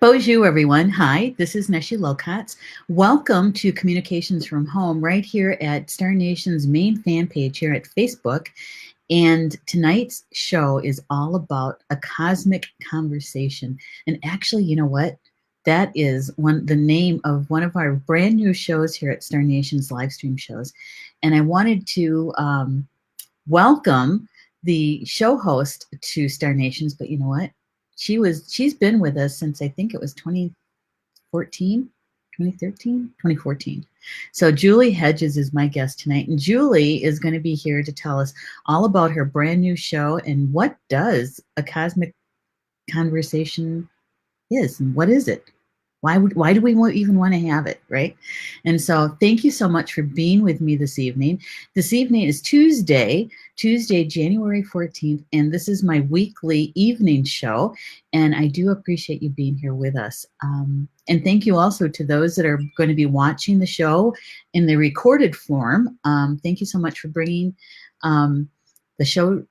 Bonjour, everyone. Hi, this is Neshi Lokotz. Welcome to Communications from Home right here at Star Nation's main fan page here at Facebook. And tonight's show is all about a cosmic conversation. And actually, you know what? That is the name of one of our brand new shows here at Star Nation's live stream shows. And I wanted to welcome the show host to Star Nations, but you know what? She's been with us since I think it was 2014, 2013, 2014. So Julie Hedges is my guest tonight, and Julie is going to be here to tell us all about her brand new show and what does a cosmic conversation is and what is it? Why do we even want to have it, right? And so thank you so much for being with me this evening. This evening is Tuesday, January 14th, and this is my weekly evening show, and I do appreciate you being here with us. And thank you also to those that are going to be watching the show in the recorded form. Thank you so much for bringing the show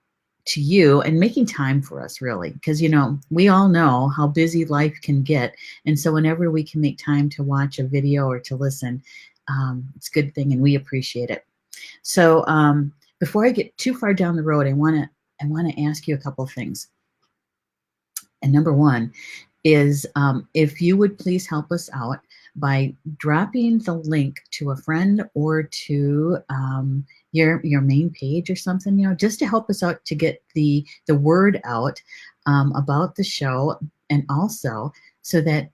to you and making time for us, really, because we all know how busy life can get, and so whenever we can make time to watch a video or to listen, it's a good thing, and we appreciate it. So before I get too far down the road, I want to ask you a couple of things. And number one is if you would please help us out by dropping the link to a friend or to your main page or something, just to help us out to get the word out about the show, and also so that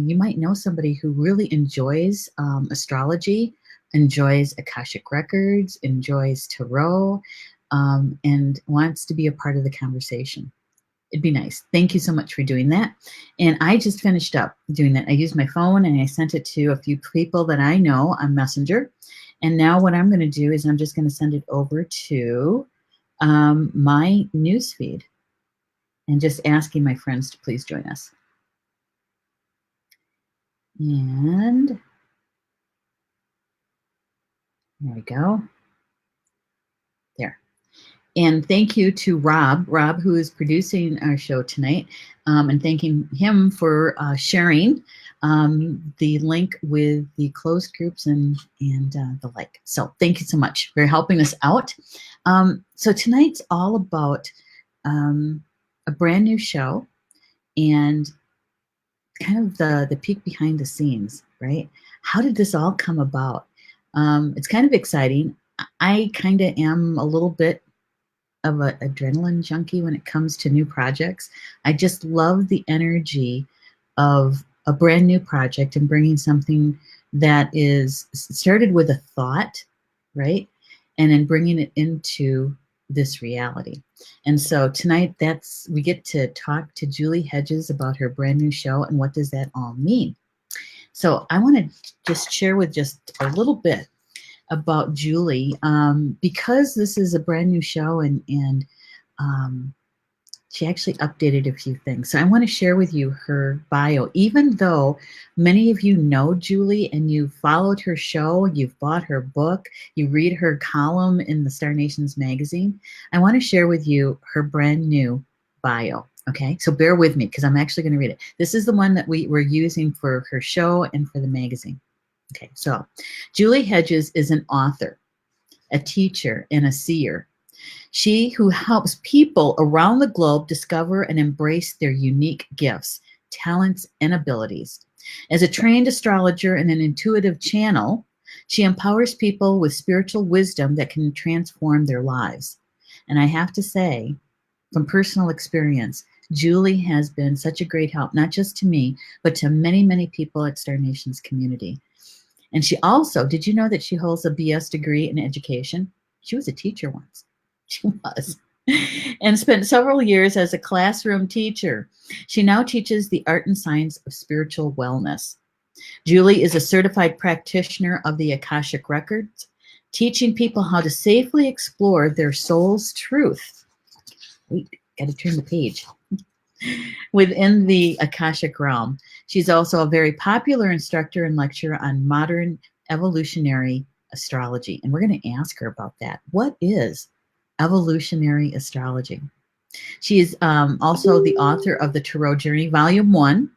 you might know somebody who really enjoys astrology, enjoys Akashic records, enjoys tarot, and wants to be a part of the conversation. It'd be nice. Thank you so much for doing that. And I just finished up doing that. I used my phone and I sent it to a few people that I know on Messenger. And now what I'm going to do is I'm just going to send it over to my newsfeed and just asking my friends to please join us. And there we go. There. And thank you to Rob, who is producing our show tonight, and thanking him for sharing the link with the closed groups and the like. So thank you so much for helping us out. So tonight's all about a brand new show and kind of the peek behind the scenes, right? How did this all come about? It's kind of exciting. I kind of am a little bit of an adrenaline junkie when it comes to new projects. I just love the energy of a brand new project and bringing something that is started with a thought, right? And then bringing it into this reality. And so tonight we get to talk to Julie Hedges about her brand new show and what does that all mean. So I want to just share with just a little bit about Julie, because this is a brand new show and she actually updated a few things. So I want to share with you her bio. Even though many of you know Julie and you followed her show, you've bought her book, you read her column in the Star Nations magazine, I want to share with you her brand new bio. Okay, so bear with me because I'm actually going to read it. This is the one that we were using for her show and for the magazine. Okay, so Julie Hedges is an author, a teacher, and a seer. She who helps people around the globe discover and embrace their unique gifts, talents, and abilities. As a trained astrologer and an intuitive channel, she empowers people with spiritual wisdom that can transform their lives. And I have to say, from personal experience, Julie has been such a great help, not just to me, but to many, many people at Star Nations community. And she also, did you know that she holds a BS degree in education? She was a teacher once. She was. And spent several years as a classroom teacher. She now teaches the art and science of spiritual wellness. Julie is a certified practitioner of the Akashic records, teaching people how to safely explore their soul's truth. Wait, got to turn the page. Within the Akashic realm. She's also a very popular instructor and lecturer on modern evolutionary astrology. And we're going to ask her about that. What is evolutionary astrology? She is also the author of The Tarot Journey, Volume 1,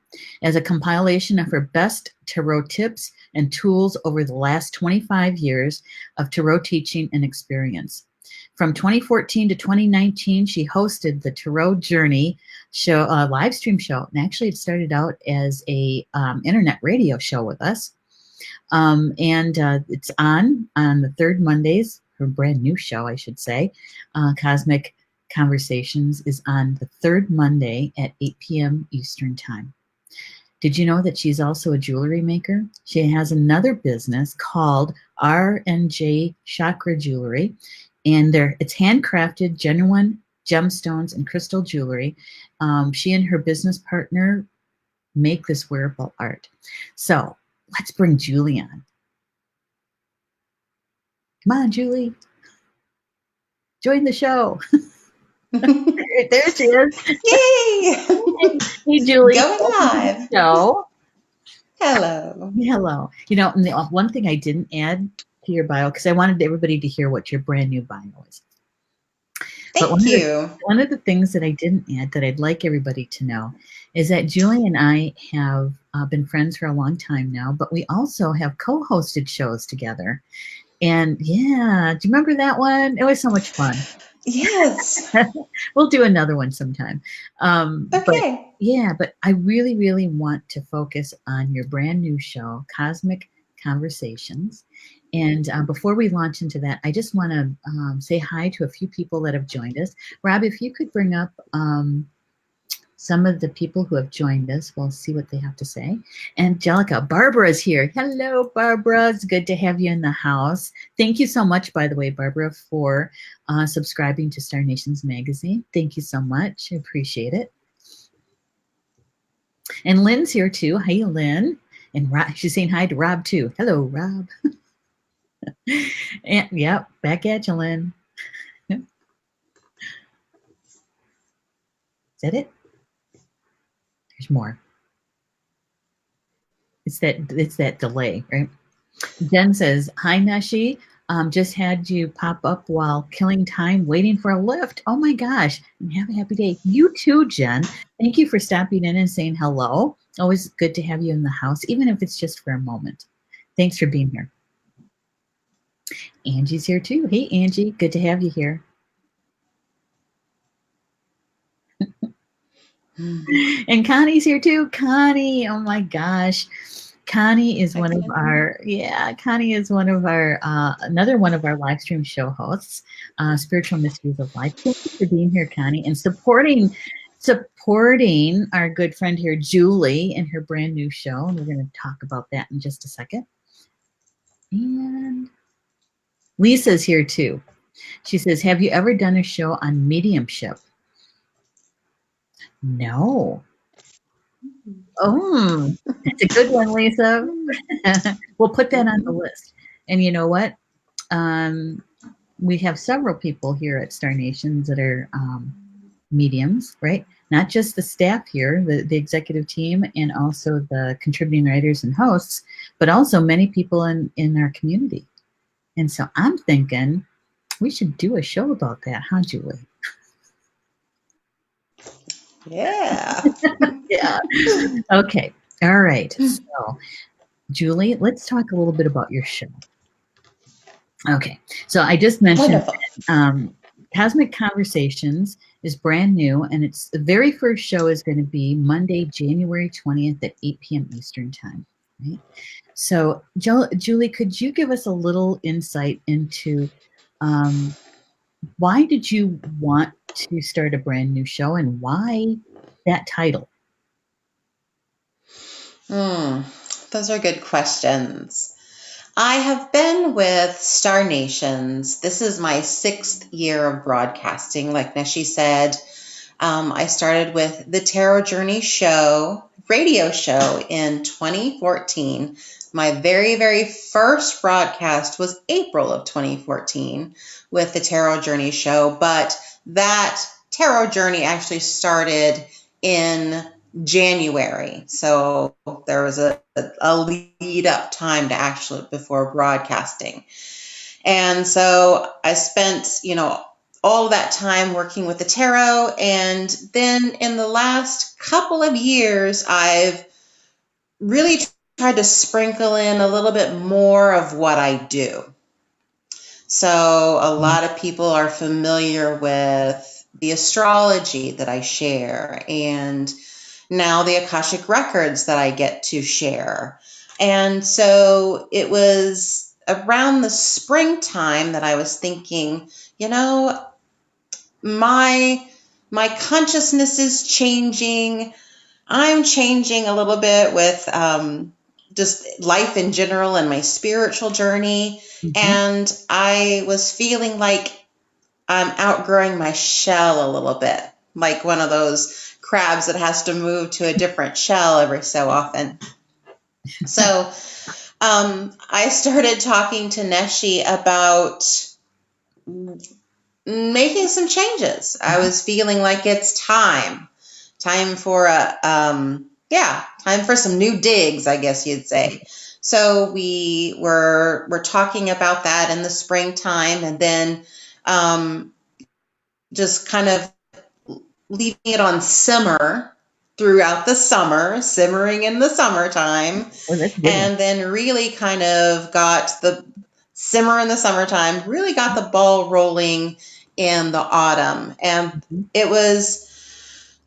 as a compilation of her best tarot tips and tools over the last 25 years of tarot teaching and experience. From 2014 to 2019, she hosted the Tarot Journey show, live stream show, and actually it started out as a internet radio show with us. And it's on the third Mondays, her brand new show, I should say. Cosmic Conversations is on the third Monday at 8 p.m. Eastern Time. Did you know that she's also a jewelry maker? She has another business called R&J Chakra Jewelry, and it's handcrafted, genuine gemstones and crystal jewelry. She and her business partner make this wearable art. So let's bring Julie on. Come on, Julie. Join the show. There she is. Yay! Hey, Julie. Going live. Hello. Hello. Hello. You know, and the one thing I didn't add to your bio, because I wanted everybody to hear what your brand new bio is. Thank you. One of the things that I didn't add that I'd like everybody to know is that Julie and I have been friends for a long time now, but we also have co-hosted shows together. And yeah, do you remember that one? It was so much fun. Yes. We'll do another one sometime. Okay. But I really, really want to focus on your brand new show, Cosmic Conversations. And before we launch into that, I just want to say hi to a few people that have joined us. Rob, if you could bring up some of the people who have joined us, we'll see what they have to say. Angelica, Barbara's here. Hello, Barbara. It's good to have you in the house. Thank you so much, by the way, Barbara, for subscribing to Star Nations Magazine. Thank you so much. I appreciate it. And Lynn's here too. Hey, Lynn. And Rob, she's saying hi to Rob too. Hello, Rob. And yep, back at you, Lynn. Is that it? There's more. It's that delay, right? Jen says, hi, Neshi. Just had you pop up while killing time waiting for a lift. Oh my gosh. And have a happy day. You too, Jen. Thank you for stopping in and saying hello. Always good to have you in the house, even if it's just for a moment. Thanks for being here. Angie's here too. Hey, Angie. Good to have you here. And Connie's here too. Connie, oh my gosh. Connie is one of our, another one of our live stream show hosts, Spiritual Mysteries of Life. Thank you for being here, Connie, and supporting our good friend here, Julie, in her brand new show. And we're going to talk about that in just a second. And Lisa's here too. She says, have you ever done a show on mediumship? No. Oh, that's a good one, Lisa. We'll put that on the list. And you know what? We have several people here at Star Nations that are mediums, right? Not just the staff here, the executive team, and also the contributing writers and hosts, but also many people in our community. And so I'm thinking we should do a show about that, huh, Julie? Yeah. Yeah. Okay. All right. So, Julie, let's talk a little bit about your show. Okay. So I just mentioned Cosmic Conversations is brand new, and the very first show is going to be Monday, January 20th at 8 p.m. Eastern Time. Right? So, Julie, could you give us a little insight into why did you want to start a brand new show, and why that title? Those are good questions. I have been with Star Nations. This is my 6th year of broadcasting. Like Neshi said, I started with the Tarot Journey radio show in 2014. My very, very first broadcast was April of 2014 with the Tarot Journey show, but that Tarot Journey actually started in January. So there was a lead up time to actually before broadcasting. And so I spent, all that time working with the tarot. And then in the last couple of years, I've really tried to sprinkle in a little bit more of what I do. So a lot of people are familiar with the astrology that I share, and now the Akashic records that I get to share. And so it was around the springtime that I was thinking, you know, my consciousness is changing. I'm changing a little bit with just life in general and my spiritual journey. And I was feeling like I'm outgrowing my shell a little bit, like one of those crabs that has to move to a different shell every so often. So I started talking to Neshi about making some changes. I was feeling like it's time for time for some new digs, I guess you'd say. So we were talking about that in the springtime, and then just kind of leaving it on simmer throughout the summer, simmering in the summertime. Oh, that's good. And then really kind of got the simmer in the summertime, really got the ball rolling in the autumn. And it was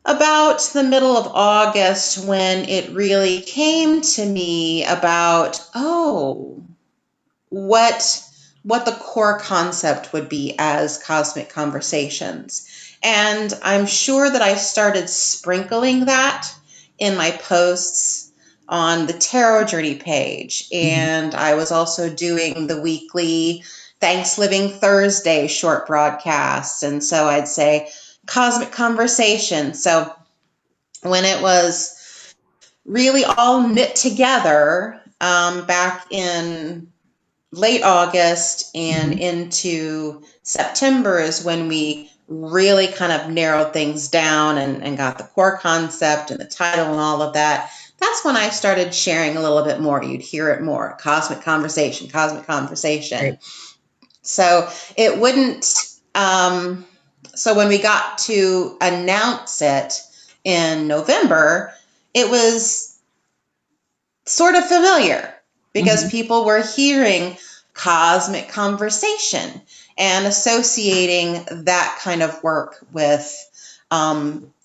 about the middle of August when it really came to me about, what the core concept would be as cosmic conversations. And I'm sure that I started sprinkling that in my posts on the Tarot Journey page. And I was also doing the weekly Thanksgiving Thursday short broadcasts. And so I'd say cosmic conversation. So when it was really all knit together back in late August and into September is when we really kind of narrowed things down and got the core concept and the title and all of that. That's when I started sharing a little bit more. You'd hear it more. Cosmic conversation, cosmic conversation. Right. So it wouldn't, so when we got to announce it in November, it was sort of familiar because people were hearing cosmic conversation and associating that kind of work with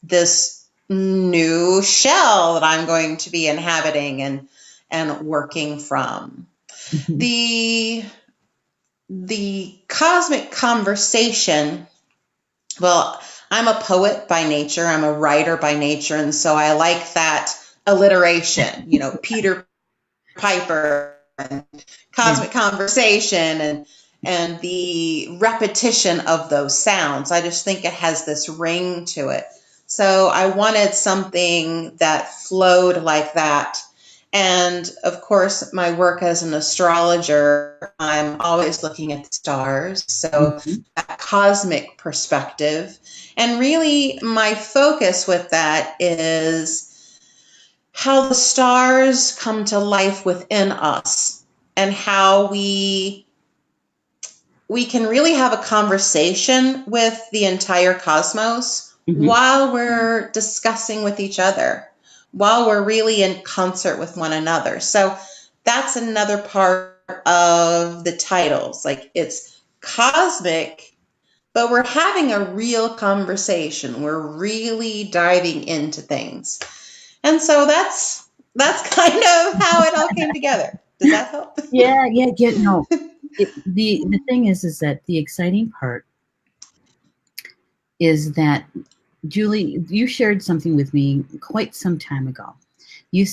this new shell that I'm going to be inhabiting and working from. The cosmic conversation, well, I'm a poet by nature, I'm a writer by nature, and so I like that alliteration, Peter Piper and cosmic conversation and the repetition of those sounds. I just think it has this ring to it. So I wanted something that flowed like that. And of course, my work as an astrologer, I'm always looking at the stars. So that cosmic perspective. And really my focus with that is how the stars come to life within us and how we can really have a conversation with the entire cosmos while we're discussing with each other, while we're really in concert with one another. So that's another part of the titles. Like, it's cosmic, but we're having a real conversation. We're really diving into things. And so that's kind of how it all came together. Does that help? Yeah. No. The thing is that the exciting part is that, Julie, you shared something with me quite some time ago. You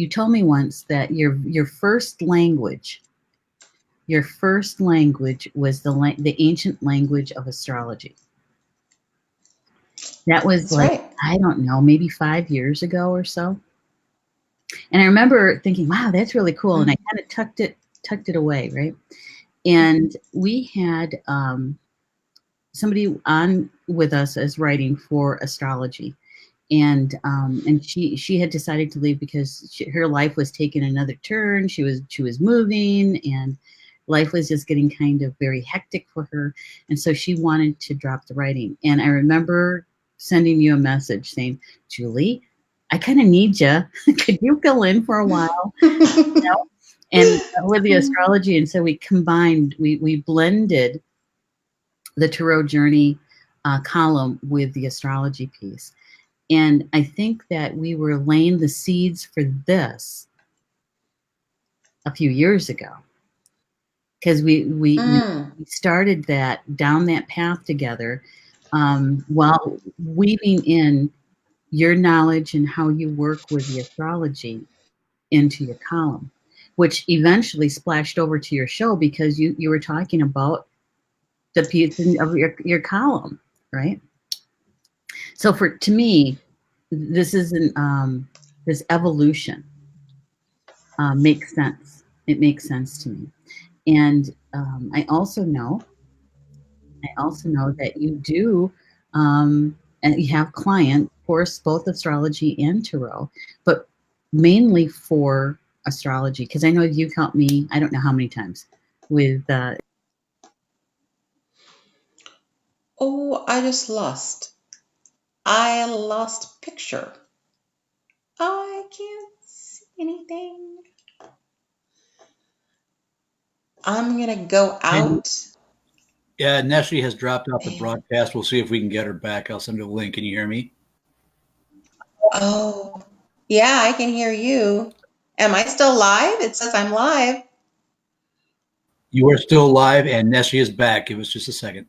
told me once that your first language was the ancient language of astrology. That was right. I don't know, maybe 5 years ago or so. And I remember thinking, wow, that's really cool. And I kind of tucked it away, right? And we had somebody on with us as writing for astrology. And she had decided to leave because her life was taking another turn. She was moving, and life was just getting kind of very hectic for her. And so she wanted to drop the writing. And I remember sending you a message saying, Julie, I kind of need you. Could you fill in for a while? You know? And with the astrology. And so we combined, we blended the Tarot Journey column with the astrology piece. And I think that we were laying the seeds for this a few years ago, because we started that down that path together, while weaving in your knowledge and how you work with the astrology into your column, which eventually splashed over to your show because you were talking about the piece of your column, right? So to me, this is this evolution makes sense. It makes sense to me. And I also know that you do, and you have clients, of course, both astrology and tarot, but mainly for astrology, because I know you've helped me, I don't know how many times, with Oh, I lost picture. I can't see anything. I'm going to go out. Yeah, Neshi has dropped off the broadcast. We'll see if we can get her back. I'll send her a link. Can you hear me? Oh, yeah, I can hear you. Am I still live? It says I'm live. You are still live, and Neshi is back. Give us just a second.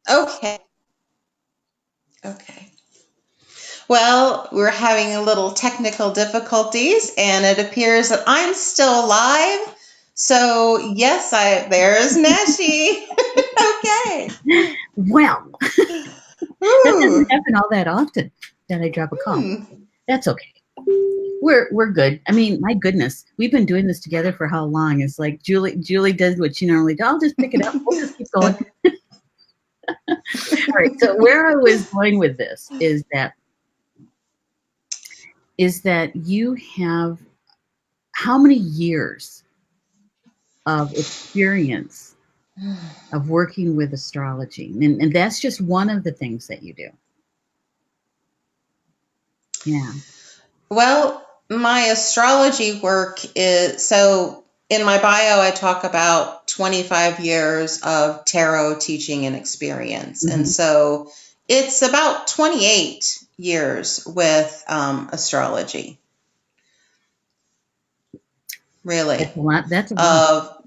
Okay. Okay. Well, we're having a little technical difficulties, and it appears that I'm still live. So, yes, there's Neshi. Okay. well, that doesn't happen all that often that I drop a call. That's okay. We're good. I mean, my goodness, we've been doing this together for how long? It's like Julie does what she normally does. I'll just pick it up. We'll just keep going. All right. So where I was going with this is that you have how many years of experience of working with astrology? And that's just one of the things that you do. Yeah. Well, my astrology work is, so in my bio, I talk about 25 years of tarot teaching and experience. Mm-hmm. And so it's about 28 years with astrology. Really. That's a lot. Of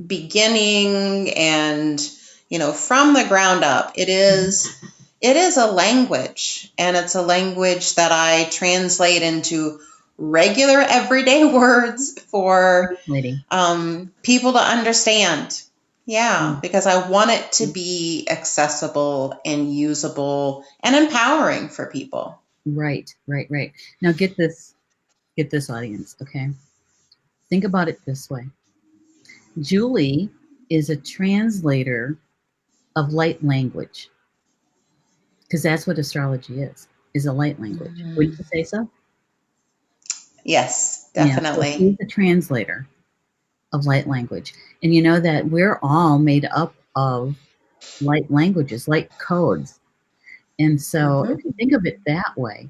beginning and, from the ground up. It is a language, and it's a language that I translate into regular everyday words for people to understand. Yeah, because I want it to be accessible and usable and empowering for people. Right. Now get this audience, okay? Think about it this way. Julie is a translator of light language, because that's what astrology is a light language. Mm-hmm. Wouldn't you say so? Yes, definitely. Yeah, so she's a translator of light language. And you know that we're all made up of light languages, light codes. And so if you think of it that way,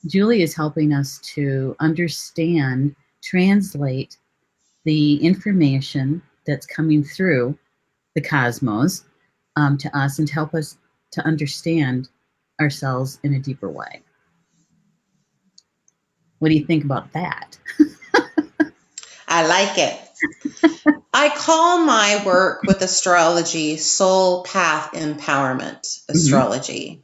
Julie is helping us to understand, translate the information that's coming through the cosmos to us, and to help us to understand ourselves in a deeper way. What do you think about that? I like it. I call my work with astrology soul path empowerment astrology,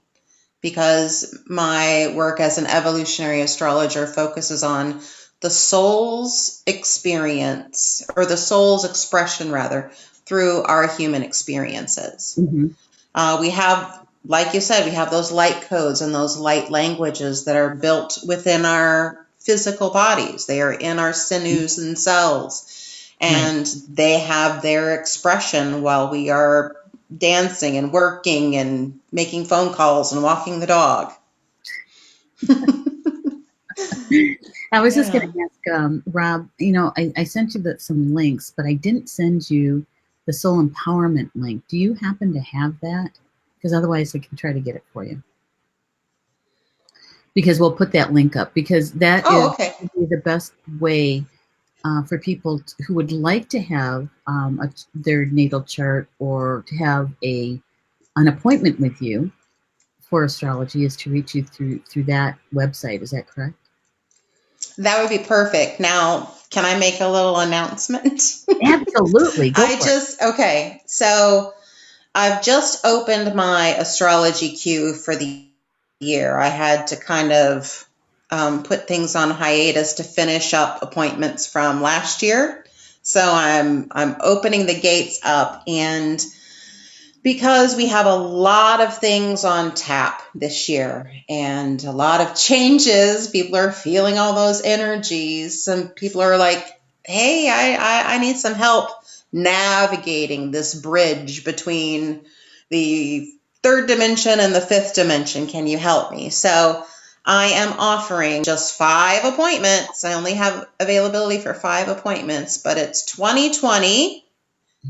because my work as an evolutionary astrologer focuses on the soul's experience, or the soul's expression rather, through our human experiences. We have, like you said, we have those light codes and those light languages that are built within our physical bodies. They are in our sinews and cells, and they have their expression while we are dancing and working and making phone calls and walking the dog. I was just going Yeah. to ask, Rob, I sent you some links, but I didn't send you the soul empowerment link. Do you happen to have that? Because otherwise I can try to get it for you. Because we'll put that link up, because that is Okay. the best way for people who would like to have their natal chart or to have an appointment with you for astrology is to reach you through that website. Is that correct? That would be perfect. Now, can I make a little announcement? Absolutely. Go for it. Okay. So I've just opened my astrology queue for the year. I had to kind of put things on hiatus to finish up appointments from last year. So I'm opening the gates up, and because we have a lot of things on tap this year and a lot of changes, people are feeling all those energies. Some people are like, hey, I need some help navigating this bridge between the third dimension and the fifth dimension. Can you help me? So I am offering just 5 appointments. I only have availability for 5 appointments, but it's 2020.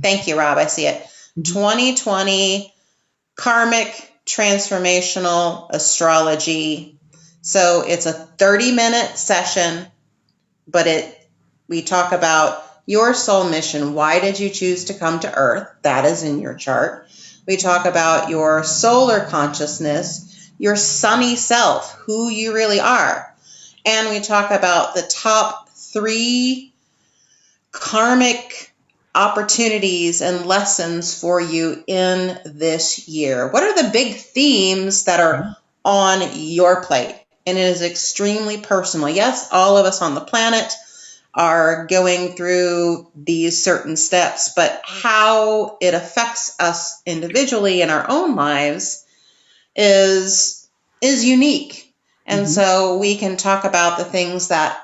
Thank you, Rob. I see it. 2020 Karmic Transformational Astrology. So it's a 30-minute session, but we talk about your soul mission. Why did you choose to come to Earth? That is in your chart. We talk about your solar consciousness, your sunny self, who you really are. And we talk about the top 3 karmic opportunities and lessons for you in this year. What are the big themes that are on your plate? And it is extremely personal. Yes, all of us on the planet are going through these certain steps, but how it affects us individually in our own lives is unique. And so we can talk about the things that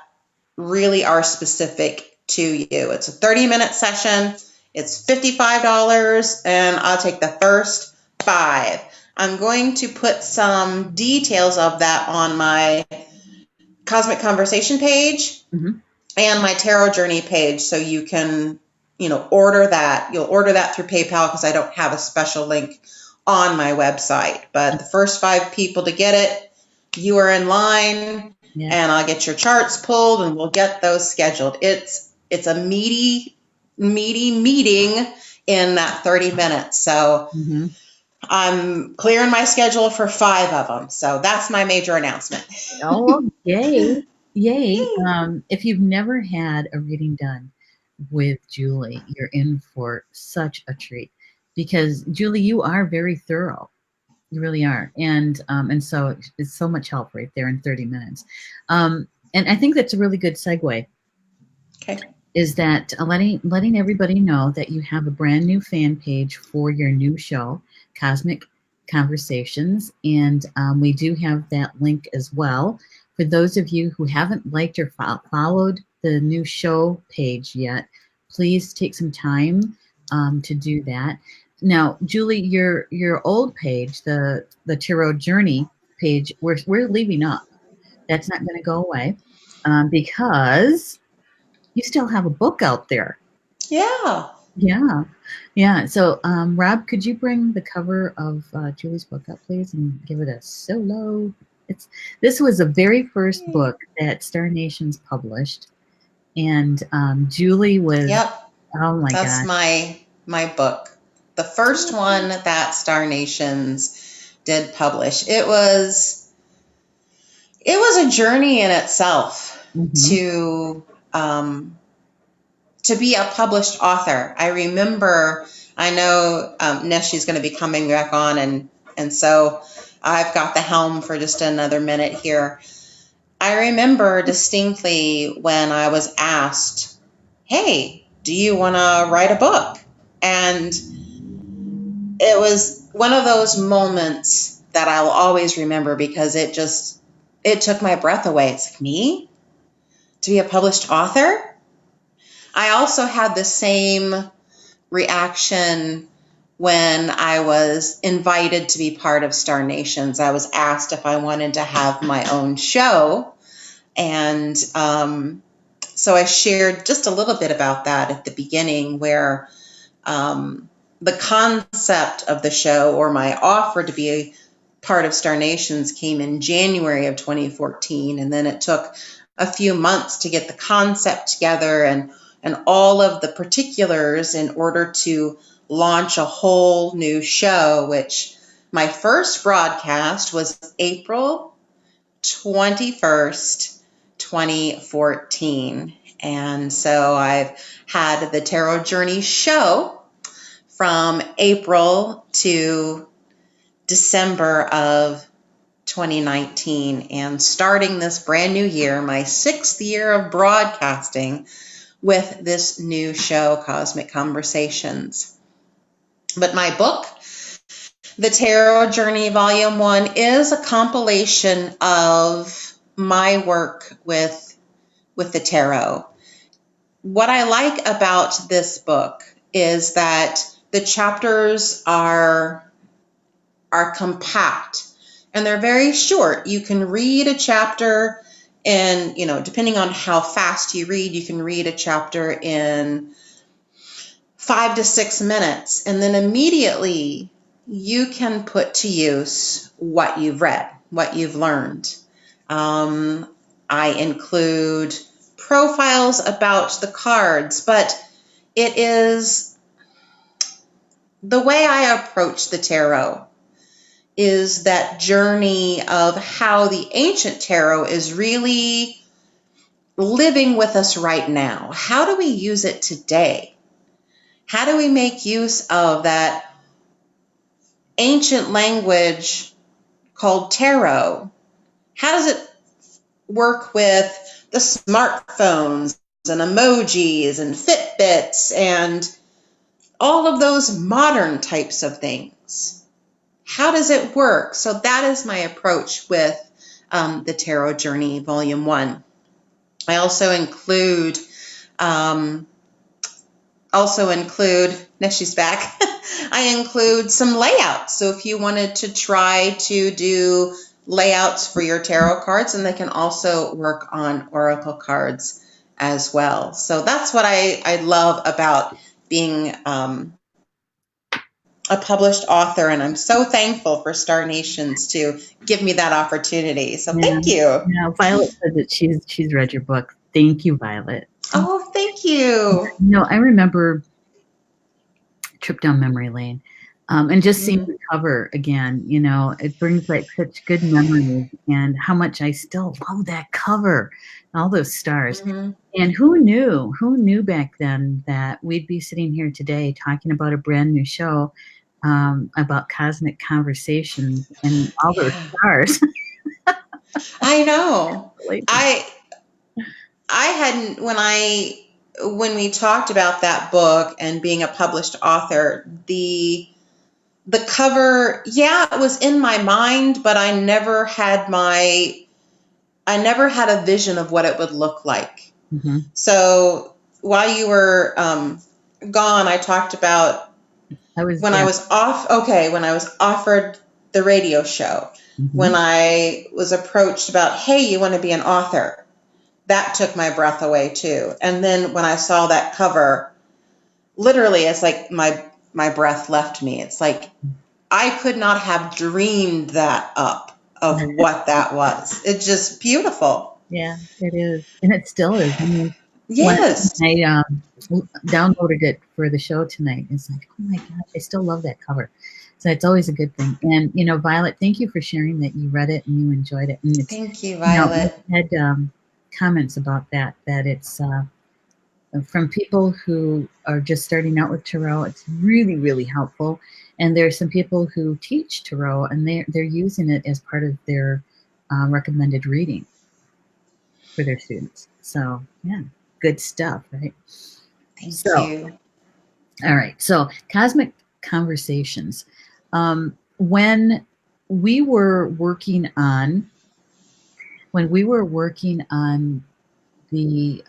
really are specific to you. It's a 30-minute session. It's $55, and I'll take the first 5. I'm going to put some details of that on my Cosmic Conversation page and my Tarot Journey page, so you can, order that. You'll order that through PayPal because I don't have a special link on my website. But the first 5 people to get it, you are in line. Yeah. And I'll get your charts pulled and we'll get those scheduled. It's a meaty meeting in that 30 minutes. So I'm clearing my schedule for 5 of them. So that's my major announcement. Oh, yay. Yay. If you've never had a reading done with Julie, you're in for such a treat, because Julie, you are very thorough. You really are. And so it's so much help right there in 30 minutes. And I think that's a really good segue. Okay. Is that letting everybody know that you have a brand new fan page for your new show, Cosmic Conversations. And we do have that link as well. For those of you who haven't liked or followed the new show page yet, please take some time to do that. Now, Julie, your old page, the Tarot Journey page, we're leaving up. That's not going to go away because you still have a book out there. Yeah. Yeah. Yeah. So, Rob, could you bring the cover of Julie's book up, please, and give it a solo? This was the very first book that Star Nations published, and Julie was. Yep. Oh my God. That's my book. The first one that Star Nations did publish. It was a journey in itself to be a published author. I remember, I know Neshi's going to be coming back on, and so I've got the helm for just another minute here. I remember distinctly when I was asked, hey, do you want to write a book? And it was one of those moments that I'll always remember, because it took my breath away. It's like, me? To be a published author? I also had the same reaction when I was invited to be part of Star Nations. I was asked if I wanted to have my own show, And so I shared just a little bit about that at the beginning, where the concept of the show, or my offer to be a part of Star Nations, came in January of 2014. And then it took a few months to get the concept together and all of the particulars in order to launch a whole new show, which my first broadcast was April 21st, 2014. And so I've had the Tarot Journey show from April to December of 2019, and starting this brand new year, my 6th year of broadcasting, with this new show, Cosmic Conversations. But my book, The Tarot Journey Volume 1, is a compilation of my work with the tarot. What I like about this book is that the chapters are compact, and they're very short. You can read a chapter in, depending on how fast you read, you can read a chapter in 5 to 6 minutes, and then immediately you can put to use what you've read, what you've learned. I include profiles about the cards, but it is the way I approach the tarot is that journey of how the ancient tarot is really living with us right now. How do we use it today? How do we make use of that ancient language called tarot? How does it work with the smartphones and emojis and Fitbits and all of those modern types of things? How does it work? So that is my approach with the Tarot Journey Volume 1. I also include, Neshi's back, I include some layouts. So if you wanted to try to do layouts for your tarot cards, and they can also work on oracle cards as well. So that's what I love about being a published author, and I'm so thankful for Star Nations to give me that opportunity. So thank you. Yeah, Violet said that she's read your book. Thank you, Violet. Oh, thank you. I remember trip down memory lane, and just seeing the cover again. It brings like such good memories, and how much I still love that cover, all those stars. And who knew back then that we'd be sitting here today talking about a brand new show about cosmic conversations and all those stars. I know. I hadn't, when we talked about that book and being a published author, the cover, it was in my mind, but I never had a vision of what it would look like. So while you were gone, I talked about when I was offered the radio show, when I was approached about, hey, you want to be an author? That took my breath away too. And then when I saw that cover, literally it's like my breath left me. It's like I could not have dreamed that up of what that was. It's just beautiful. Yeah, it is. And it still is. Yes. When I downloaded it for the show tonight, it's like, oh my God, I still love that cover. So it's always a good thing. And, Violet, thank you for sharing that you read it and you enjoyed it. And thank you, Violet. I had comments about that it's from people who are just starting out with tarot. It's really, really helpful. And there are some people who teach tarot, and they're using it as part of their recommended reading for their students. So, yeah, good stuff, right? Thank you. All right. So, Cosmic Conversations. When we were working on the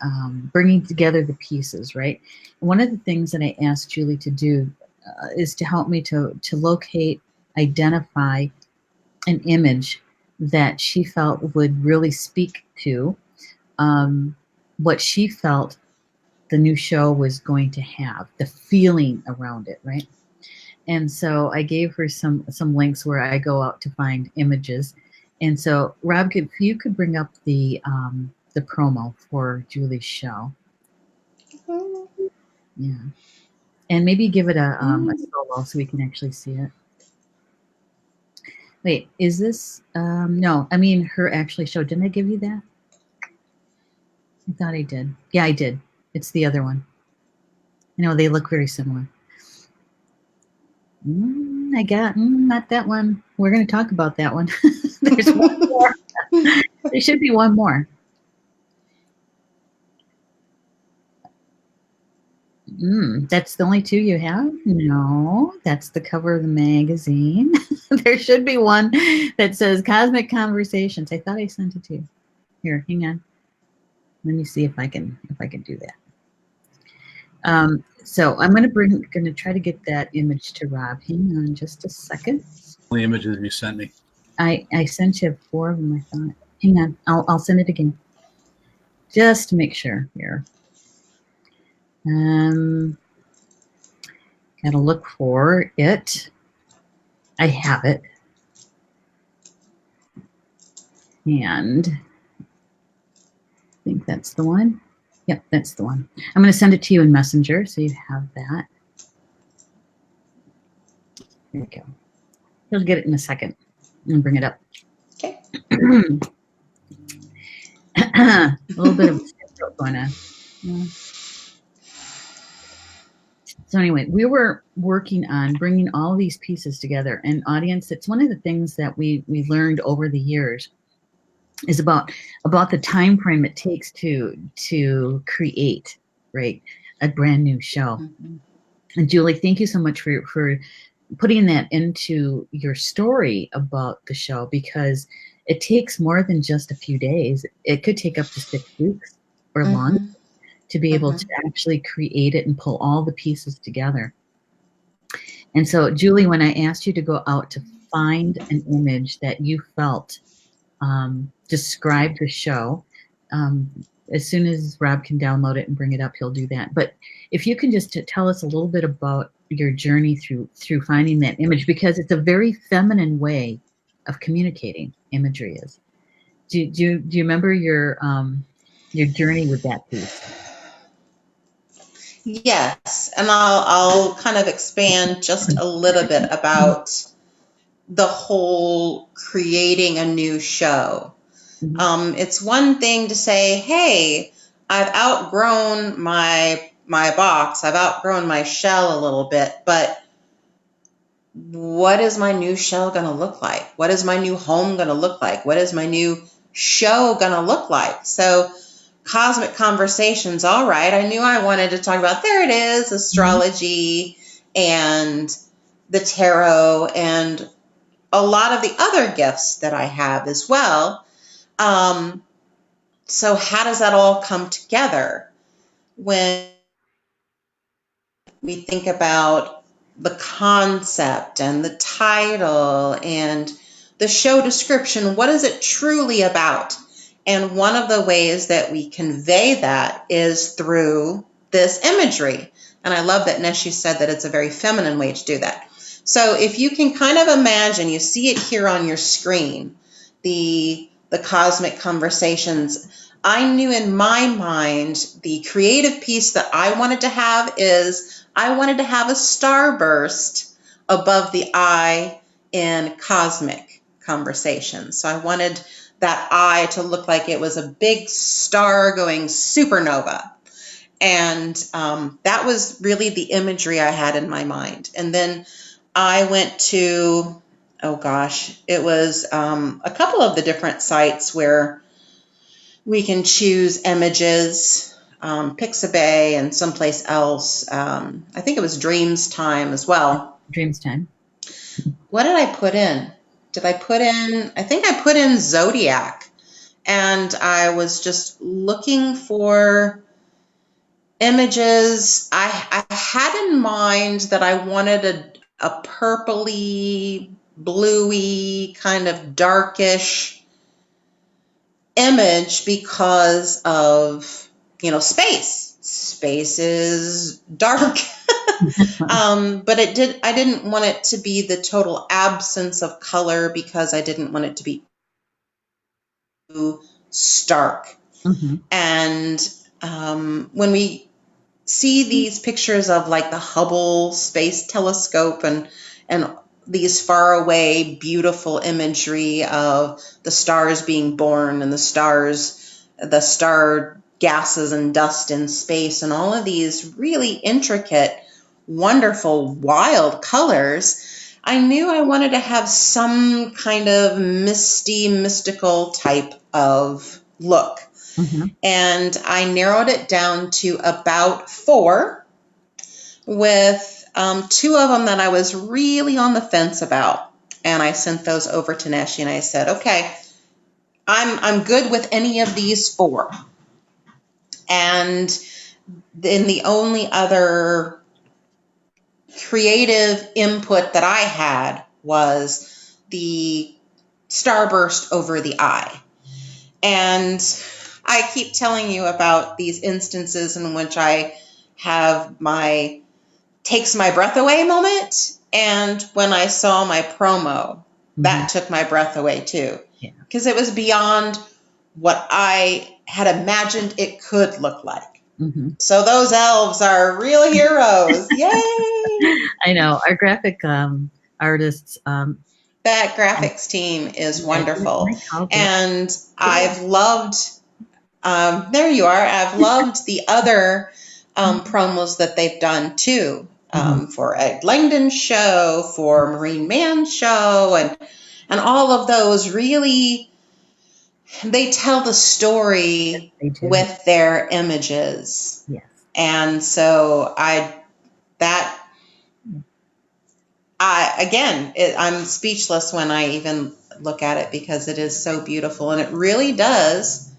bringing together the pieces, right? One of the things that I asked Julie to do is to help me to locate, identify an image that she felt would really speak to what she felt the new show was going to have, the feeling around it, right? And so I gave her some links where I go out to find images. And so Rob, if you could bring up the promo for Julie's show. Yeah. And maybe give it a solo so we can actually see it. Wait, is this no, I mean her actually show. Didn't I give you that? I thought I did. Yeah, I did. It's the other one. You know, they look very similar. I got not that one. We're going to talk about that one. There's one more. There should be one more. That's the only two you have? No, that's the cover of the magazine. There should be one that says Cosmic Conversations. I thought I sent it to you. Here, hang on. Let me see if I can do that. So I'm going to try to get that image to Rob. Hang on just a second. The images you sent me. I sent you 4 of them, I thought. Hang on, I'll send it again. Just to make sure here. Gotta look for it. I have it. And I think that's the one. Yep, that's the one. I'm going to send it to you in Messenger so you have that. There we go. You'll get it in a second. And bring it up. Okay. A little bit of going on. Yeah. So anyway, we were working on bringing all these pieces together. And audience, it's one of the things that we learned over the years is about the time frame it takes to create, right, a brand new show. Mm-hmm. And Julie, thank you so much for putting that into your story about the show, because it takes more than just a few days. It could take up to 6 weeks or longer to be able to actually create it and pull all the pieces together. And so, Julie, when I asked you to go out to find an image that you felt described the show, as soon as Rob can download it and bring it up, he'll do that. But if you can just tell us a little bit about your journey through finding that image, because it's a very feminine way of communicating. Imagery is. Do you remember your journey with that piece? Yes, and I'll kind of expand just a little bit about the whole creating a new show. It's one thing to say, hey, I've outgrown my box, I've outgrown my shell a little bit, but what is my new shell going to look like? What is my new home going to look like? What is my new show going to look like? So Cosmic Conversations, all right, I knew I wanted to talk about, there it is, astrology and the tarot and a lot of the other gifts that I have as well. So how does that all come together when we think about the concept and the title and the show description? What is it truly about? And one of the ways that we convey that is through this imagery. And I love that Neshi said that it's a very feminine way to do that. So if you can kind of imagine, you see it here on your screen, the Cosmic Conversations. I knew in my mind the creative piece that I wanted to have is I wanted to have a starburst above the eye in Cosmic Conversations. So I wanted that eye to look like it was a big star going supernova. And that was really the imagery I had in my mind. And then I went to, it was a couple of the different sites where we can choose images, Pixabay and someplace else. I think it was Dreams Time as well. Dreams Time. What did I put in? I think I put in Zodiac. And I was just looking for images. I had in mind that I wanted a purpley, bluey, kind of darkish image because of, space. Space is dark. But I didn't want it to be the total absence of color because I didn't want it to be too stark. Mm-hmm. And when we see these pictures of like the Hubble Space Telescope and these faraway, beautiful imagery of the stars being born and the star gases and dust in space and all of these really intricate, wonderful, wild colors, I knew I wanted to have some kind of misty, mystical type of look. Mm-hmm. And I narrowed it down to about 4, with 2 of them that I was really on the fence about. And I sent those over to Neshi and I said, okay, I'm good with any of these 4. And then the only other creative input that I had was the starburst over the eye. And I keep telling you about these instances in which I have my takes my breath away moment. And when I saw my promo, that took my breath away too. Because it was beyond what I had imagined it could look like. Mm-hmm. So those elves are real heroes. Yay! I know. Our graphic artists. That graphics team is wonderful. And I've loved, there you are, I've loved the other promos that they've done too. For Ed Langdon's show, for Marine Man's show, and all of those really, they tell the story with their images. Yes. And so I'm speechless when I even look at it because it is so beautiful and it really does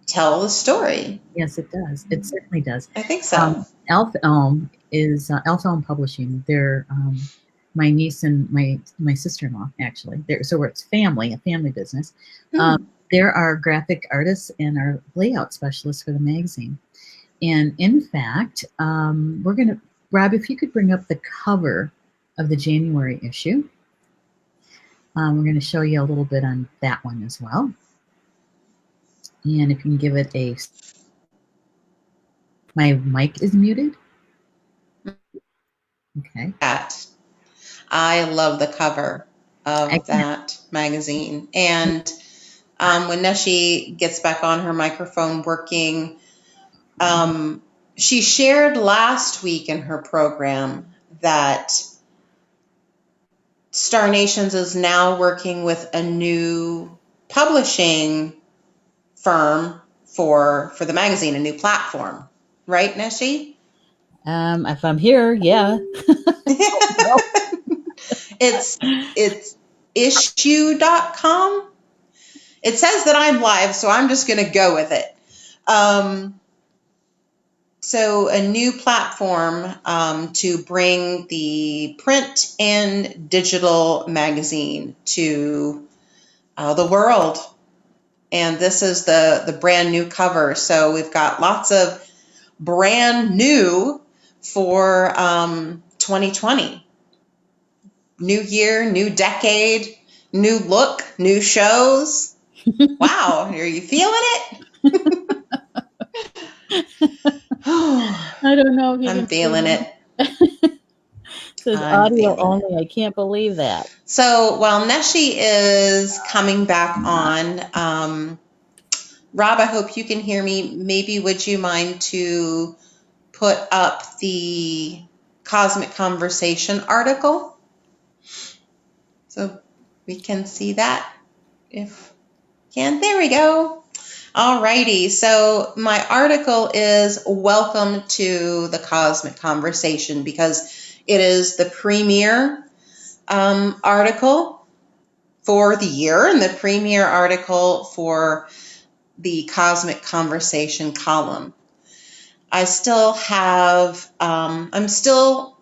tell the story. Yes, it does. It certainly does. I think so. Elf Elm is Elf Elm Publishing. They're my niece and my sister-in-law actually. So it's a family business. There are graphic artists and our layout specialists for the magazine. And in fact, we're going to, Rob, if you could bring up the cover of the January issue. We're going to show you a little bit on that one as well. And if you can give it a, my mic is muted. Okay. I love the cover of that magazine. And when Neshi gets back on her microphone working, she shared last week in her program that Star Nations is now working with a new publishing firm for the magazine, a new platform. Right, Neshi? If I'm here, yeah. It's issue.com. It says that I'm live, so I'm just going to go with it. So a new platform to bring the print and digital magazine to the world. And this is the brand new cover. So we've got lots of brand new for 2020. New year, new decade, new look, new shows. Wow, are you feeling it? I don't know if you I'm feeling it. It says audio only. I can't believe that. So while Neshi is coming back on, Rob, I hope you can hear me. Maybe would you mind to put up the Cosmic Conversation article so we can see that? If you can, there we go. Alrighty, so my article is Welcome to the Cosmic Conversation because it is the premier article for the year and the premier article for the Cosmic Conversation column. I still have, I'm still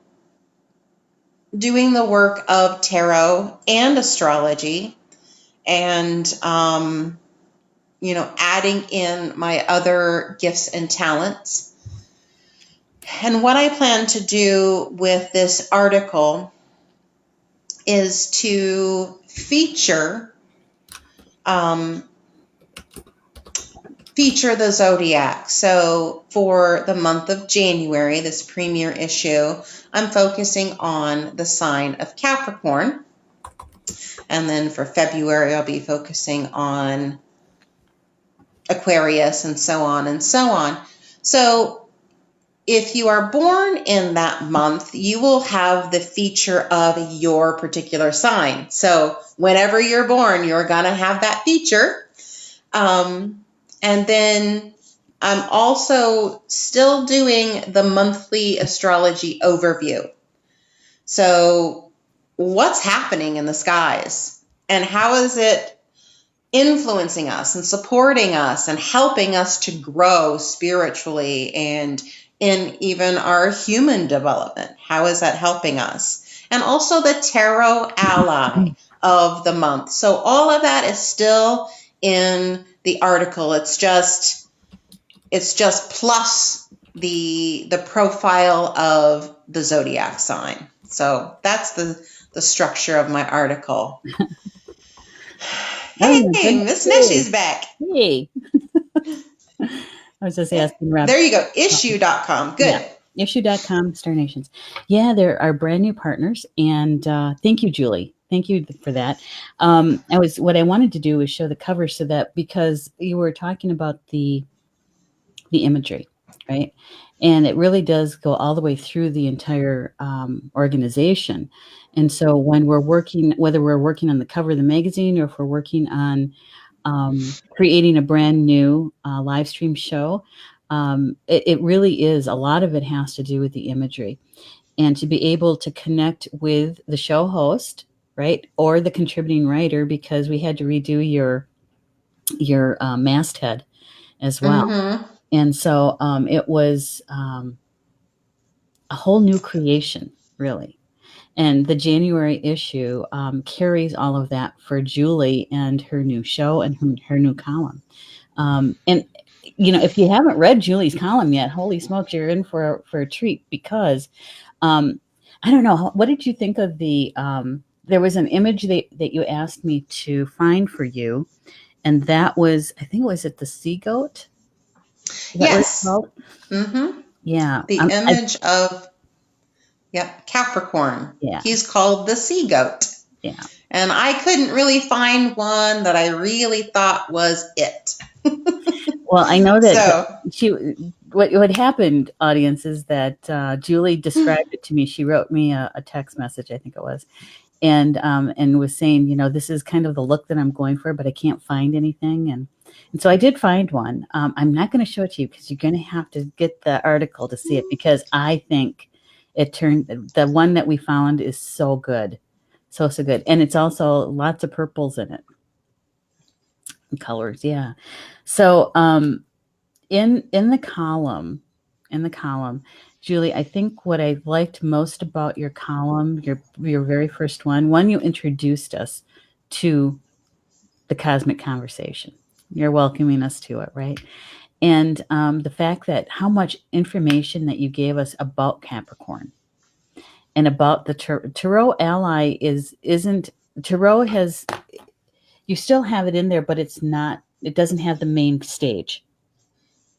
doing the work of tarot and astrology, and adding in my other gifts and talents. And what I plan to do with this article is to feature the zodiac. So for the month of January, this premiere issue, I'm focusing on the sign of Capricorn. And then for February, I'll be focusing on Aquarius and so on and so on. So if you are born in that month, you will have the feature of your particular sign. So whenever you're born, you're going to have that feature. And then I'm also still doing the monthly astrology overview. So what's happening in the skies and how is it influencing us and supporting us and helping us to grow spiritually and in even our human development? How is that helping us? And also the tarot ally of the month. So all of that is still in the article. It's just plus the profile of the zodiac sign. So that's the structure of my article. Hey, Miss Neshi's back. Hey. I was just asking Rob. There you go. Issue.com. Good. Yeah. Issue.com, Star Nations. Yeah, there are brand new partners. And thank you, Julie. Thank you for that. What I wanted to do was show the cover so that, because you were talking about the imagery, right? And it really does go all the way through the entire organization. And so when we're working, whether we're working on the cover of the magazine or if we're working on creating a brand new live stream show, it really is, a lot of it has to do with the imagery. And to be able to connect with the show host, right, or the contributing writer, because we had to redo your masthead as well. Mm-hmm. And so it was a whole new creation, really. And the January issue carries all of that for Julie and her new show and her new column. And, if you haven't read Julie's column yet, holy smokes, you're in for a treat, because I don't know. What did you think of there was an image that you asked me to find for you. And that was, I think, was it the sea goat? Yes. Mm-hmm. Yeah. The image of Capricorn. Yeah. He's called the sea goat. Yeah. And I couldn't really find one that I really thought was it. Well, I know that what happened, audience, is that Julie described it to me. She wrote me a text message, I think it was, and was saying, this is kind of the look that I'm going for, but I can't find anything. And so I did find one. I'm not going to show it to you because you're going to have to get the article to see it, because I think the one that we found is so good. So good. And it's also lots of purples in it. Colors. Yeah. So, in the column, Julie, I think what I liked most about your column, your very first one, you introduced us to the cosmic conversation. You're welcoming us to it, right? And the fact that how much information that you gave us about Capricorn and about the Tarot ally isn't Tarot has, you still have it in there, but it doesn't have the main stage.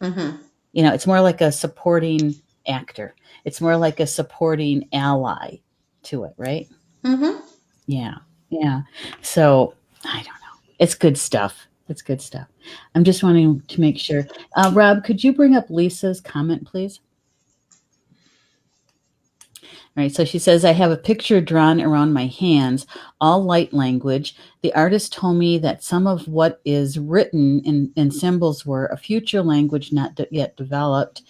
Mm-hmm. It's more like a supporting actor. It's more like a supporting ally to it, right? Mm-hmm. Yeah. Yeah. So I don't know. It's good stuff. I'm just wanting to make sure. Rob, could you bring up Lisa's comment, please? All right, so she says, I have a picture drawn around my hands, all light language. The artist told me that some of what is written in symbols were a future language not yet developed.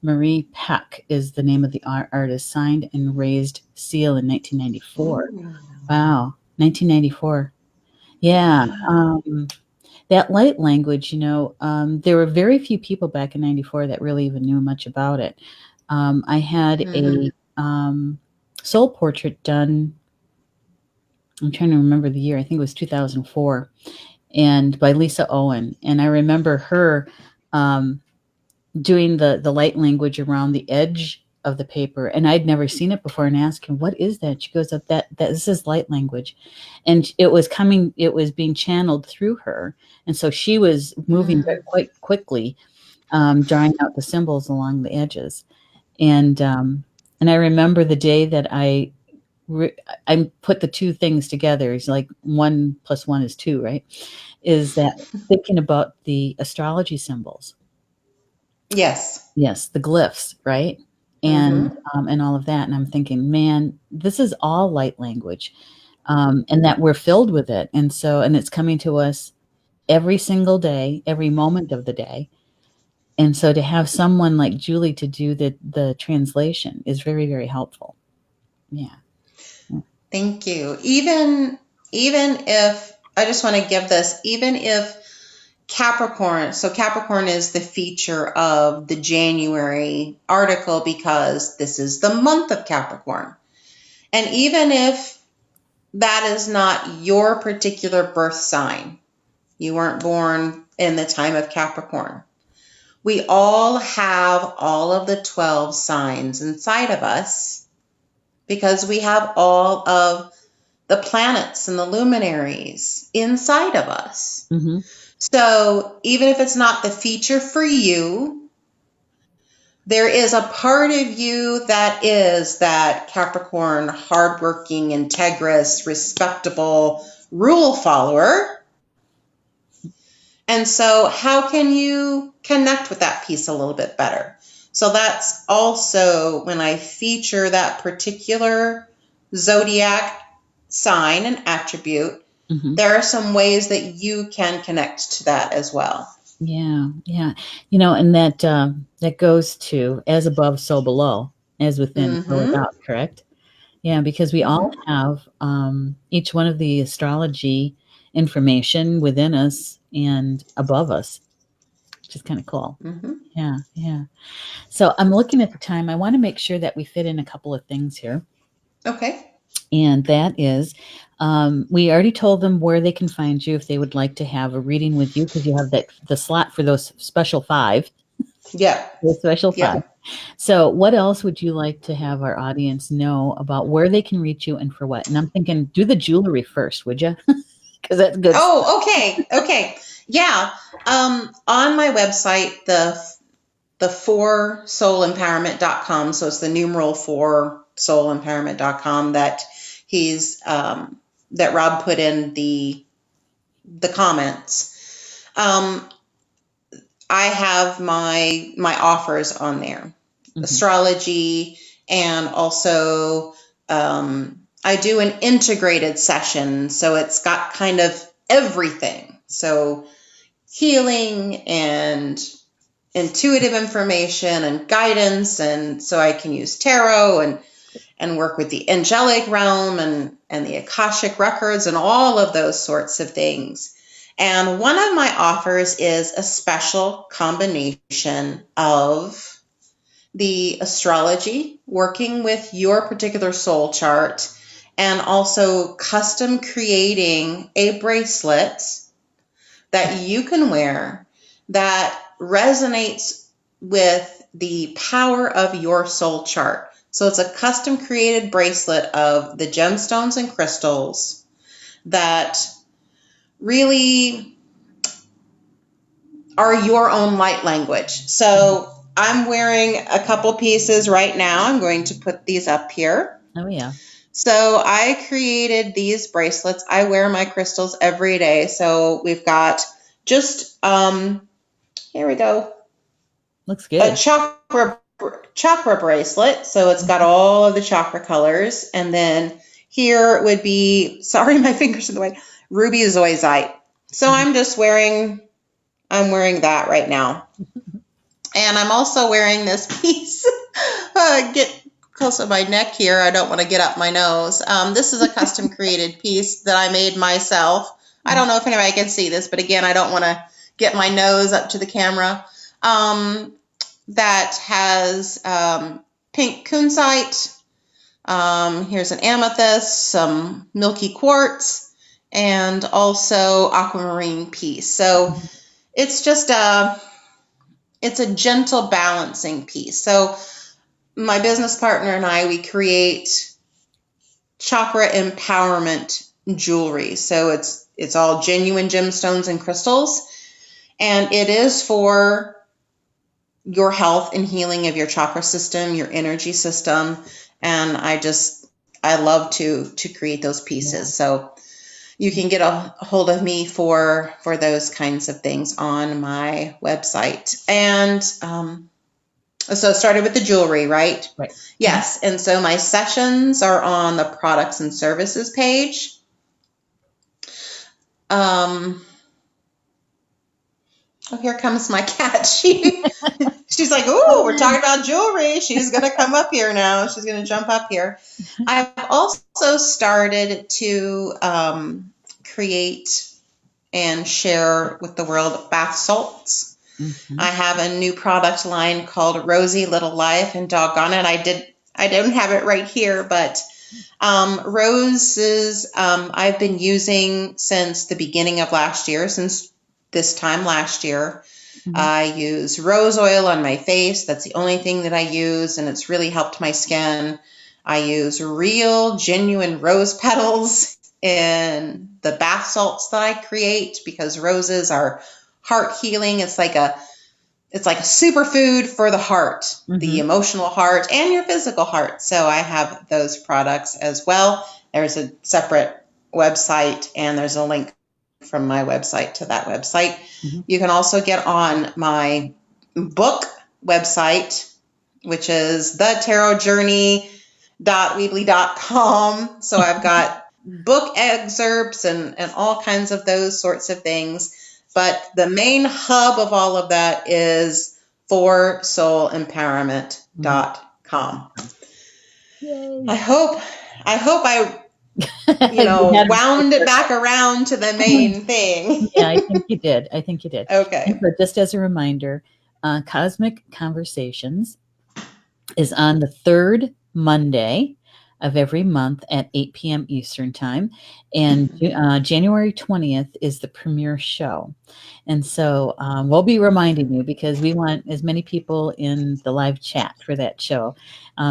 Marie Peck is the name of the artist, signed and raised seal in 1994. Wow, 1994. Yeah. That light language, there were very few people back in 94 that really even knew much about it. I had a soul portrait done. I'm trying to remember the year. I think it was 2004. and by Lisa Owen. And I remember her doing the light language around the edge of the paper, and I'd never seen it before, and asked her, "What is that?" She goes, that this is light language. And it was being channeled through her, and so she was moving quite quickly, drawing out the symbols along the edges. And I remember the day that I put the two things together. It's like 1 + 1 is 2, right? Is that thinking about the astrology symbols? Yes. Yes, the glyphs, right? And all of that. And I'm thinking, man, this is all light language, and that we're filled with it. And it's coming to us every single day, every moment of the day. And so to have someone like Julie to do the translation is very, very helpful. Yeah. Thank you. Even if, I just want to give this, even if Capricorn, so Capricorn is the feature of the January article because this is the month of Capricorn. And even if that is not your particular birth sign, you weren't born in the time of Capricorn, we all have all of the 12 signs inside of us because we have all of the planets and the luminaries inside of us. Mm-hmm. So even if it's not the feature for you, there is a part of you that is that Capricorn, hardworking, integrous, respectable rule follower. And so how can you connect with that piece a little bit better? So that's also when I feature that particular zodiac sign and attribute, there are some ways that you can connect to that as well. Yeah. Yeah. And that goes to as above, so below, as within, so without, correct? Yeah, because we all have each one of the astrology information within us and above us, which is kind of cool. Yeah. Yeah. So I'm looking at the time. I want to make sure that we fit in a couple of things here. Okay. And that is, we already told them where they can find you if they would like to have a reading with you, because you have the slot for those special 5. Yeah. The special 5. So what else would you like to have our audience know about where they can reach you and for what? And I'm thinking, do the jewelry first, would you? Because that's good. Oh, okay. Okay. Yeah. On my website, the 4soulempowerment.com. So it's the numeral 4soulempowerment.com that he's, that Rob put in the comments. I have my offers on there, astrology, and also, I do an integrated session. So it's got kind of everything. So healing and intuitive information and guidance. And so I can use tarot and work with the angelic realm and the Akashic records and all of those sorts of things. And one of my offers is a special combination of the astrology, working with your particular soul chart, and also custom creating a bracelet that you can wear that resonates with the power of your soul chart. So it's a custom created bracelet of the gemstones and crystals that really are your own light language. So I'm wearing a couple pieces right now. I'm going to put these up here. Oh, yeah. So I created these bracelets. I wear my crystals every day. So we've got just, here we go. Looks good. A chakra bracelet. So it's got all of the chakra colors. And then here would be, sorry, my fingers are in the way, ruby zoisite. So I'm wearing that right now. And I'm also wearing this piece. Get close to my neck here. I don't want to get up my nose. This is a custom created piece that I made myself. I don't know if anybody can see this, but again, I don't want to get my nose up to the camera. That has pink kunzite. Here's an amethyst, some milky quartz, and also aquamarine piece. So it's just it's a gentle balancing piece. So my business partner and I, we create chakra empowerment jewelry. So it's all genuine gemstones and crystals, and it is for your health and healing of your chakra system, your energy system. And I love to create those pieces. So you can get a hold of me for those kinds of things on my website. And so it started with the jewelry, right? Right. Yes. And so my sessions are on the products and services page. Oh, here comes my cat. She's like, "Ooh, we're talking about jewelry. She's going to come up here now. She's going to jump up here." I've also started to create and share with the world bath salts. I have a new product line called Rosy Little Life, and doggone it, I don't have it right here, but roses I've been using since the beginning of last year, since this time last year. I use rose oil on my face. That's the only thing that I use, and it's really helped my skin. I use real, genuine rose petals in the bath salts that I create because roses are heart healing. It's like a superfood for the heart, the emotional heart, and your physical heart. So I have those products as well. There's a separate website, and there's a link from my website to that website. You can also get on my book website, which is thetarotjourney.weebly.com. So I've got book excerpts and all kinds of those sorts of things. But the main hub of all of that is forsoulempowerment.com. I hope I wound it back around to the main thing. Yeah, I think you did. Okay. And so just as a reminder, Cosmic Conversations is on the third Monday of every month at 8 p.m. Eastern Time. And January 20th is the premiere show. And so we'll be reminding you because we want as many people in the live chat for that show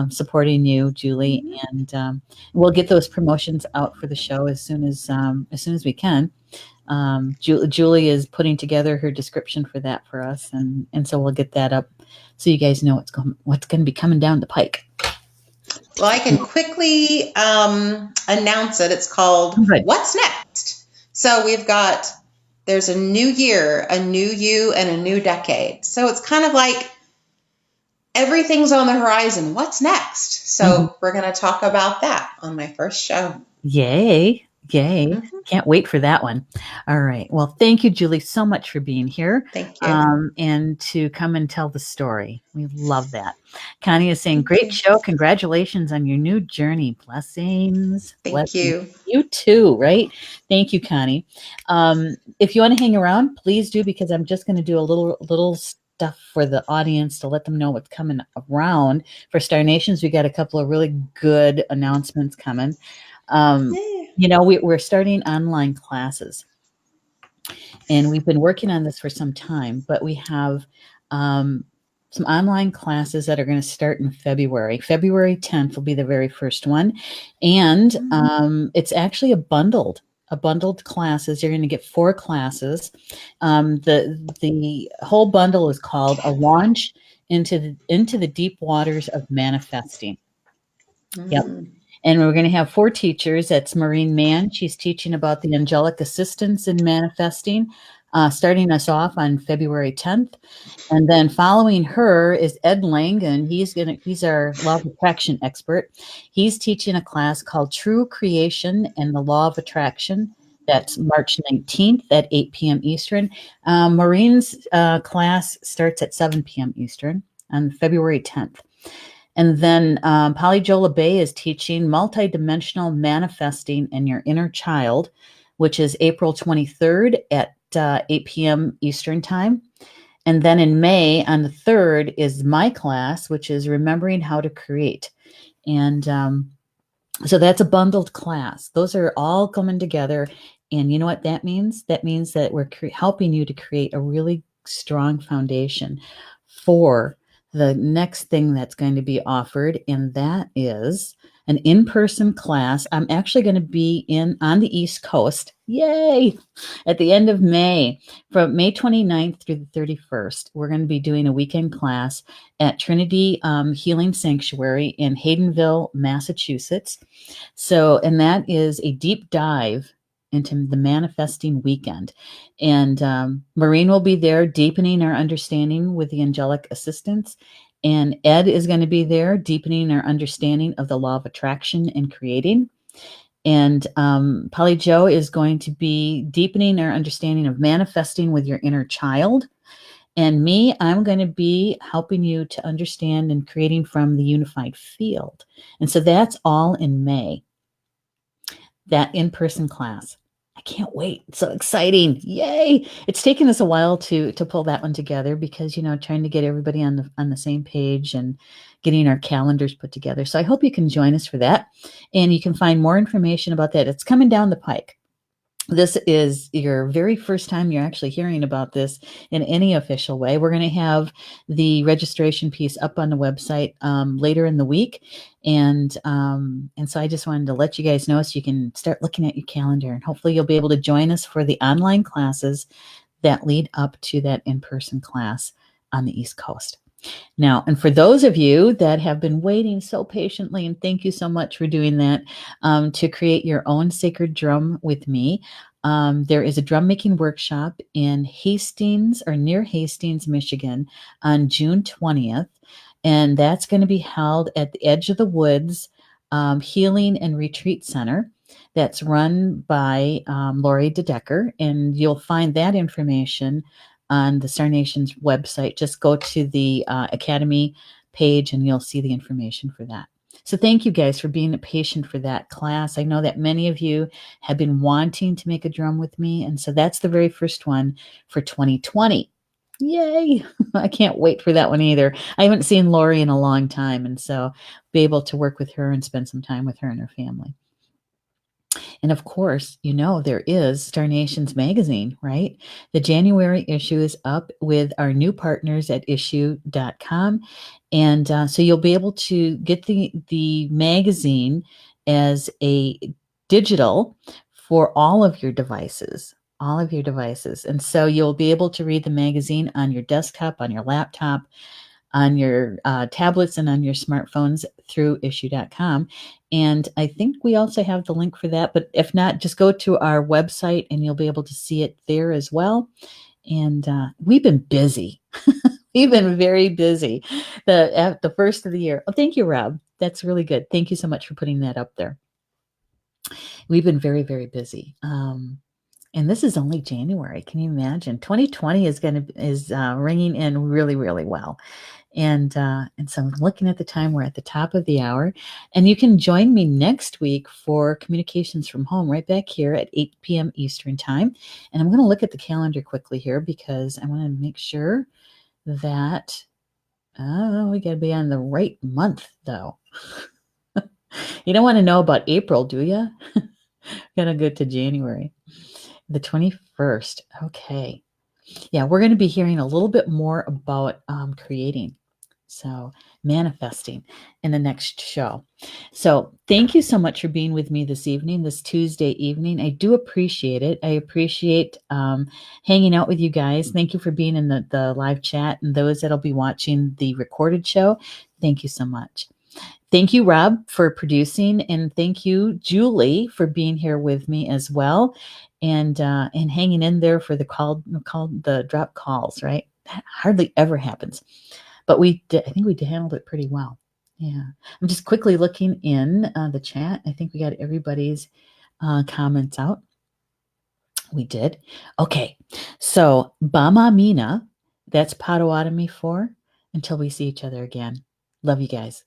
supporting you, Julie. And we'll get those promotions out for the show as soon as we can. Julie is putting together her description for that for us. And so we'll get that up so you guys know what's going to be coming down the pike. Well, I can quickly announce it. It's called What's Next? So there's a new year, a new you, and a new decade. So it's kind of like everything's on the horizon. What's next? So we're going to talk about that on my first show. Yay. Can't wait for that one. All right. Well, thank you, Julie, so much for being here. Thank you. And to come and tell the story. We love that. Connie is saying, great show. Congratulations on your new journey. Blessings. Thank you. You too, right? Thank you, Connie. If you want to hang around, please do, because I'm just going to do a little stuff for the audience to let them know what's coming around. For Star Nations, we got a couple of really good announcements coming. We're starting online classes, and we've been working on this for some time, but we have some online classes that are going to start in February. February 10th will be the very first one. And it's actually a bundled classes. You're going to get 4 classes. The whole bundle is called A Launch into the Deep Waters of Manifesting. Yep. And we're going to have 4 teachers. That's Maureen Mann. She's teaching about the angelic assistance in manifesting, starting us off on February 10th. And then following her is Ed Langan. He's our law of attraction expert. He's teaching a class called True Creation and the Law of Attraction. That's March 19th at 8 p.m. Eastern. Maureen's class starts at 7 p.m. Eastern on February 10th. And then Polly Jola Bay is teaching Multidimensional Manifesting in Your Inner Child, which is April 23rd at 8 p.m. Eastern Time. And then in May on the 3rd is my class, which is Remembering How to Create. And so that's a bundled class. Those are all coming together. And you know what that means? That means that we're helping you to create a really strong foundation for the next thing that's going to be offered, and that is an in-person class. I'm actually going to be on the East Coast. Yay! At the end of May, from May 29th through the 31st, we're going to be doing a weekend class at Trinity Healing Sanctuary in Haydenville, Massachusetts. So, and that is a deep dive into the manifesting weekend. And Maureen will be there deepening our understanding with the angelic assistance. And Ed is going to be there deepening our understanding of the law of attraction and creating. And Polly Joe is going to be deepening our understanding of manifesting with your inner child. And me, I'm going to be helping you to understand and creating from the unified field. And so that's all in May, that in-person class. I can't wait. It's so exciting. Yay. It's taken us a while to pull that one together because, trying to get everybody on the same page and getting our calendars put together. So I hope you can join us for that. And you can find more information about that. It's coming down the pike. This is your very first time you're actually hearing about this in any official way. We're going to have the registration piece up on the website later in the week. And so I just wanted to let you guys know so you can start looking at your calendar, and hopefully you'll be able to join us for the online classes that lead up to that in-person class on the East Coast. Now, and for those of you that have been waiting so patiently, and thank you so much for doing that, to create your own sacred drum with me, there is a drum making workshop in Hastings or near Hastings, Michigan on June 20th. And that's going to be held at the Edge of the Woods Healing and Retreat Center. That's run by Lori DeDecker. And you'll find that information on the Star Nation's website. Just go to the Academy page and you'll see the information for that. So thank you guys for being patient for that class. I know that many of you have been wanting to make a drum with me. And so that's the very first one for 2020. Yay. I can't wait for that one either. I haven't seen Lori in a long time. And so be able to work with her and spend some time with her and her family. And of course, there is Star Nations magazine, right? The January issue is up with our new partners at issue.com. And so you'll be able to get the magazine as a digital for all of your devices. And so you'll be able to read the magazine on your desktop, on your laptop, on your tablets, and on your smartphones through issue.com. And I think we also have the link for that. But if not, just go to our website and you'll be able to see it there as well. And we've been busy. We've been very busy at the first of the year. Oh, thank you, Rob. That's really good. Thank you so much for putting that up there. We've been very, very busy. And this is only January. Can you imagine? 2020 is ringing in really, really well. And so I'm looking at the time. We're at the top of the hour. And you can join me next week for Communications from Home right back here at 8 p.m. Eastern Time. And I'm going to look at the calendar quickly here because I want to make sure that we got to be on the right month, though. You don't want to know about April, do you? Going to go to January. The 21st. Okay. Yeah, we're going to be hearing a little bit more about creating. So manifesting in the next show. So thank you so much for being with me this evening, this Tuesday evening. I do appreciate it. I appreciate hanging out with you guys. Thank you for being in the live chat, and those that'll be watching the recorded show. Thank you so much. Thank you, Rob, for producing, and thank you, Julie, for being here with me as well, and hanging in there for the drop calls. Right, that hardly ever happens, but I think we handled it pretty well. Yeah, I'm just quickly looking in the chat. I think we got everybody's comments out. We did. Okay, so Bama Mina, that's Potawatomi for until we see each other again. Love you guys.